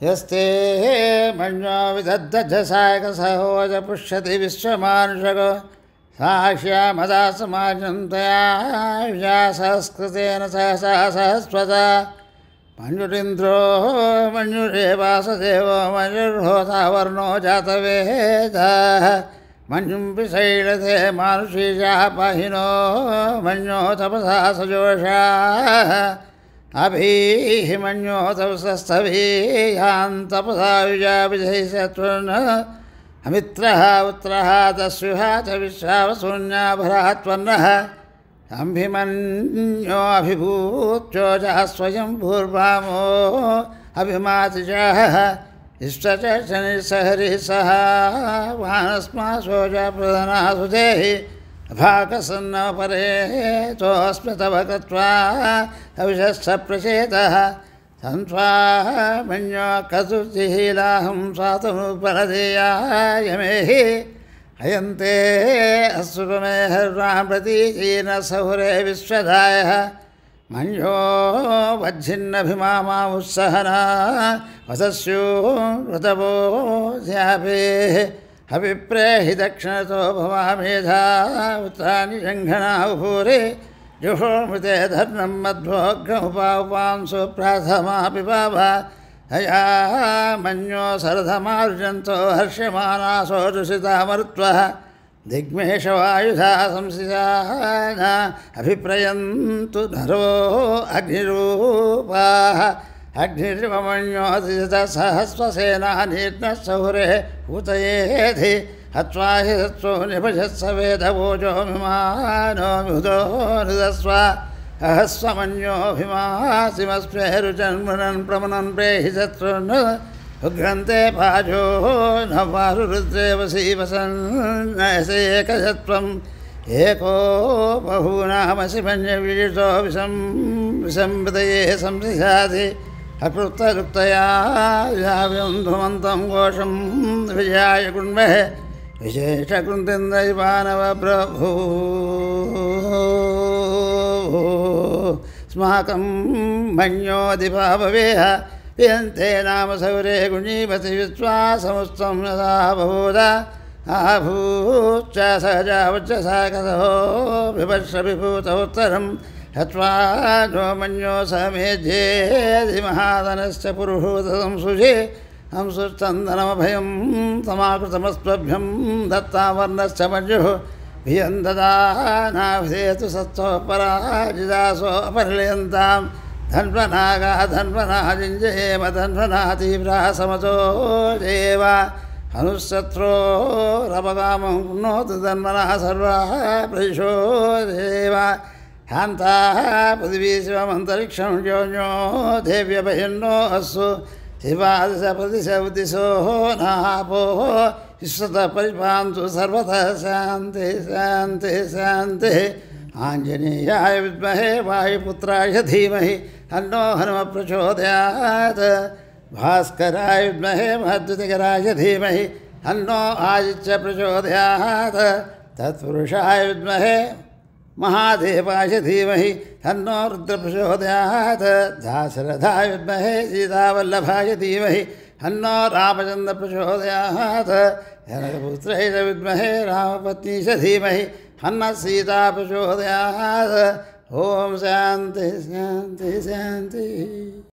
यस्ते मन्यो विदद्धसायकसहोज पुष्यति विश्वमानुषको साक्ष्यामदासमाजं तया संस्कृतेन सहसा सहस्वता मञ्जुरिन्द्रो मञ्जुरेवासदेवो मञ्जुर्होता वर्णो जातवेदः मञ्जुं विशैलते मानुषीजाः पाहिनो मञ्जो तपसा सजोषाः अभीः मञ्जो तपसस्तभीयां तपसा युजाभिजैषत्वन् अमित्रः उत्तरः दस्युहा च विश्वावशून्याभरात्वन्नः अभिमन्यो अभिभूत्योजः स्वयं भूर्भामो अभिमातिजः इष्टचर्चनिसहरिः सह वानस्मासोजा प्रधनासुतेः भाकसन्नपरे तोऽस्मि तव कृत्वा अविशस्स प्रचेतः सन्त्वा मन्यो कतुर्जिहीलाहं स्वातमुपरदेयाय मेः अयन्ते असुरमेहर्वां प्रतीचीन सहुरे विश्वदायः मञ्जो वज्झिन्नभिमामामुत्सहना वसस्यो ऋतवो ध्यापेः अभिप्रेहि दक्षिणतो भवामेधा उत्तानि जङ्घना उभूरे जुहोमृते धर्मं मध्वोऽग्रमुपांसो प्राथमापि पावा हया मन्यो सरथमार्जन्तो हर्ष्यमानासो दुषितामरुत्वः दिग्मेशवायुधा संसिजान अभिप्रयन्तु नरो अग्निरूपाः अग्निर्वमन्योऽतिशतसहस्रसेनानीर्णः सहुरे हूतयेधि हत्वा हि सत्सो निभजत्स वेदवोजो विमानो विहुतो निदस्व अहस्वमन्योऽभिमासिमस्मेरुजन्मनन् प्रमनन् प्रेहि शत्रुन् उग्रन्ते पाजो न वारुरुद्रेव सीवसन्नयसेकशत्वम् एको बहूनामसि मन्यवीर्तो विसंवृतये संसिधाति अकृतरुक्तया याव्यं धुमन्तं घोषं विजयाय कुण्मः विशेषकृन्तिन्द्रैवानवप्रभू स्माकं मन्योऽधिपाभवेह यन्ते नाम सौरे गुणीपति विश्वासमुस्तं यदा बभूद आभूच्च सहजावच्चसाकसहो विवर्ष विभूतोत्तरं हत्वा नो मन्यो समेध्येधि महादनश्च पुरुहूतं सुषे हंसुस्तन्दनमभयं समाकृतमस्त्वभ्यं दत्तावर्णश्च मञ्जुः भियं ददानाभिधेतु सत्सो पराजिदासो अपरिलयन्तां धन्वनागा धन्वनाजिञ्जयेम धन्वना तीव्राः समतो देव अनुशत्रोरपगामं कृणोतु धन्वनः सर्वाः प्रदिशो देव शान्ताः पृथिवी शिवमन्तरिक्षं योन्यो देव्यभयन्नो अस्सु शिवादश प्रदिश उदिशो नापोः विश्वतः परिपान्तु सर्वतः शान्ति शान्ति शान्तिः आञ्जनेयाय विद्महे वायुपुत्राय धीमहि तन्नो हनुमः प्रचोदयात् भास्कराय विद्महे महद्युतिकराय धीमहि तन्नो आदित्य प्रचोदयात् तत्पुरुषाय विद्महे महादेवाय धीमहि तन्नो रुद्र प्रचोदयात् दाशरथाय विद्महे सीतावल्लभाय धीमहि तन्नो रामचन्द्र प्रचोदयात् जनकपुत्राय विद्महे रामपत्नी च धीमहि तन्नः सीता प्रचोदयात्। ओम शान्ति शान्ति शान्तिः।